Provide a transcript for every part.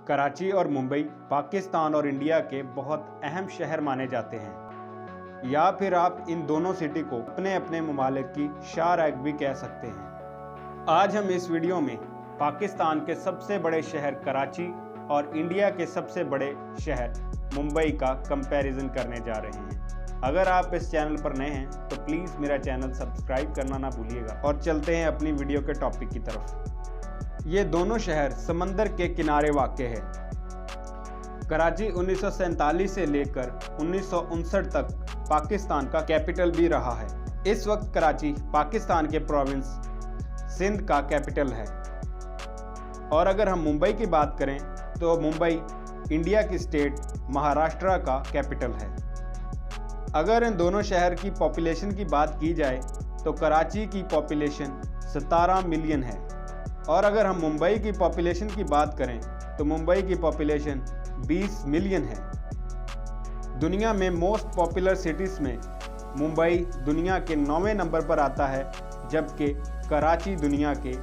कराची और मुंबई पाकिस्तान और इंडिया के बहुत अहम शहर माने जाते हैं, या फिर आप इन दोनों सिटी को अपने अपने ममालिक की शाहरग भी कह सकते हैं। आज हम इस वीडियो में पाकिस्तान के सबसे बड़े शहर कराची और इंडिया के सबसे बड़े शहर मुंबई का कंपैरिजन करने जा रहे हैं। अगर आप इस चैनल पर नए हैं तो प्लीज़ मेरा चैनल सब्सक्राइब करना ना भूलिएगा। और चलते हैं अपनी वीडियो के टॉपिक की तरफ। ये दोनों शहर समंदर के किनारे वाक़ है। कराची 1947 से लेकर 1959 तक पाकिस्तान का कैपिटल भी रहा है। इस वक्त कराची पाकिस्तान के प्रोविंस सिंध का कैपिटल है। और अगर हम मुंबई की बात करें तो मुंबई इंडिया की स्टेट महाराष्ट्र का कैपिटल है। अगर इन दोनों शहर की पॉपुलेशन की बात की जाए तो कराची की पॉपुलेशन 17 मिलियन है, और अगर हम मुंबई की पॉपुलेशन की बात करें तो मुंबई की पॉपुलेशन 20 मिलियन है। दुनिया में मोस्ट पॉपुलर सिटीज़ में मुंबई दुनिया के 9वें नंबर पर आता है, जबकि कराची दुनिया के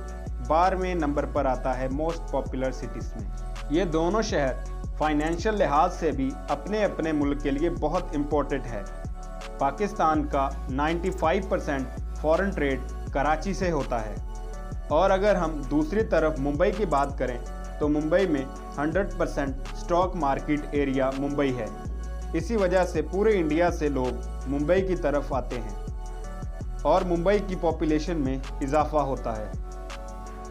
12वें नंबर पर आता है मोस्ट पॉपुलर सिटीज़ में। ये दोनों शहर फाइनेंशियल लिहाज से भी अपने अपने मुल्क के लिए बहुत इम्पोर्टेंट है। पाकिस्तान का 95% फॉरेन ट्रेड कराची से होता है। और अगर हम दूसरी तरफ मुंबई की बात करें तो मुंबई में 100% स्टॉक मार्केट एरिया मुंबई है। इसी वजह से पूरे इंडिया से लोग मुंबई की तरफ आते हैं और मुंबई की पॉपुलेशन में इजाफा होता है।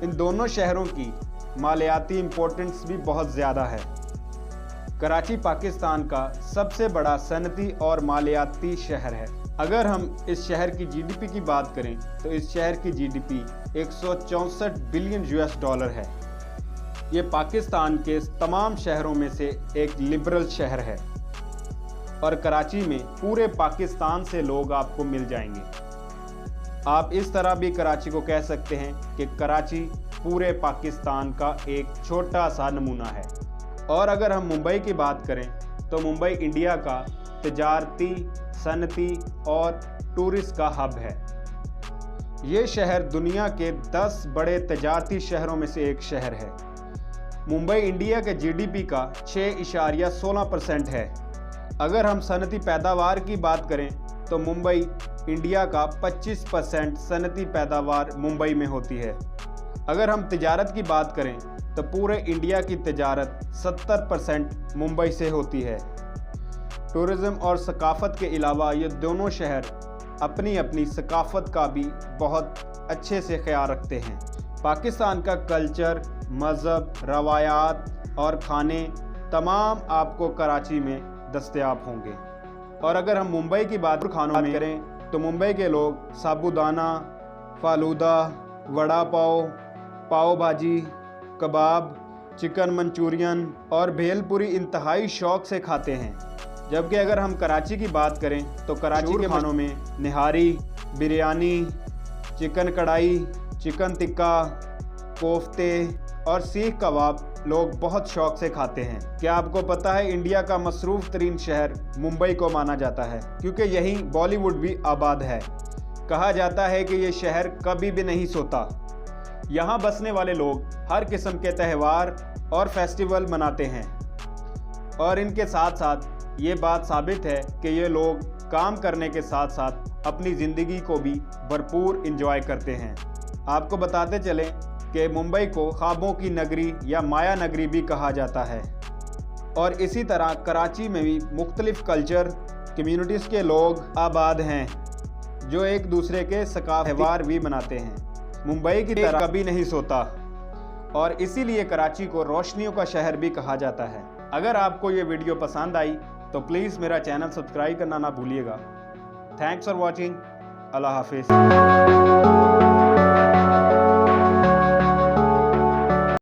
इन दोनों शहरों की मालियाती इम्पोर्टेंस भी बहुत ज़्यादा है। कराची पाकिस्तान का सबसे बड़ा सनती और मालियाती शहर है। अगर हम इस शहर की जीडीपी की बात करें तो इस शहर की जीडीपी 164 बिलियन US$ है। ये पाकिस्तान के तमाम शहरों में से एक लिबरल शहर है और कराची में पूरे पाकिस्तान से लोग आपको मिल जाएंगे। आप इस तरह भी कराची को कह सकते हैं कि कराची पूरे पाकिस्तान का एक छोटा सा नमूना है। और अगर हम मुंबई की बात करें तो मुंबई इंडिया का तिजारती, सनती और टूरिस्ट का हब है। ये शहर दुनिया के 10 बड़े तिजारती शहरों में से एक शहर है। मुंबई इंडिया के जीडीपी का 6.16% है। अगर हम सनती पैदावार की बात करें तो मुंबई इंडिया का 25% सनती पैदावार मुंबई में होती है। अगर हम तिजारत की बात करें तो पूरे इंडिया की तिजारत 70% मुंबई से होती है। टूरिज़्म और सकाफ़त के अलावा ये दोनों शहर अपनी अपनी सकाफ़त का भी बहुत अच्छे से ख्याल रखते हैं। पाकिस्तान का कल्चर, मज़हब, रवायात और खाने तमाम आपको कराची में दस्तयाब होंगे। और अगर हम मुंबई की बात खानों में करें तो मुंबई के लोग साबूदाना, फालूदा, वड़ा पाव, पाव भाजी, कबाब, चिकन मंचूरियन और भेलपुरी इंतहाई शौक से खाते हैं। जबकि अगर हम कराची की बात करें तो कराची के खानों में निहारी, बिरयानी, चिकन कढ़ाई, चिकन टिक्का, कोफ्ते और सीख कबाब लोग बहुत शौक से खाते हैं। क्या आपको पता है इंडिया का मसरूफ़ तरीन शहर मुंबई को माना जाता है, क्योंकि यहीं बॉलीवुड भी आबाद है। कहा जाता है कि ये शहर कभी भी नहीं सोता। यहाँ बसने वाले लोग हर किस्म के त्यौहार और फेस्टिवल मनाते हैं, और इनके साथ साथ ये बात साबित है कि ये लोग काम करने के साथ साथ अपनी ज़िंदगी को भी भरपूर इंजॉय करते हैं। आपको बताते चलें कि मुंबई को ख्वाबों की नगरी या माया नगरी भी कहा जाता है। और इसी तरह कराची में भी मुख्तलिफ़ कल्चर कम्यूनिटीज़ के लोग आबाद हैं जो एक दूसरे के त्यौहार भी मनाते हैं। मुंबई की तरह कभी नहीं सोता, और इसीलिए कराची को रोशनियों का शहर भी कहा जाता है। अगर आपको ये वीडियो पसंद आई तो प्लीज़ मेरा चैनल सब्सक्राइब करना ना भूलिएगा। Thanks for watching. अल्लाह हाफिज़।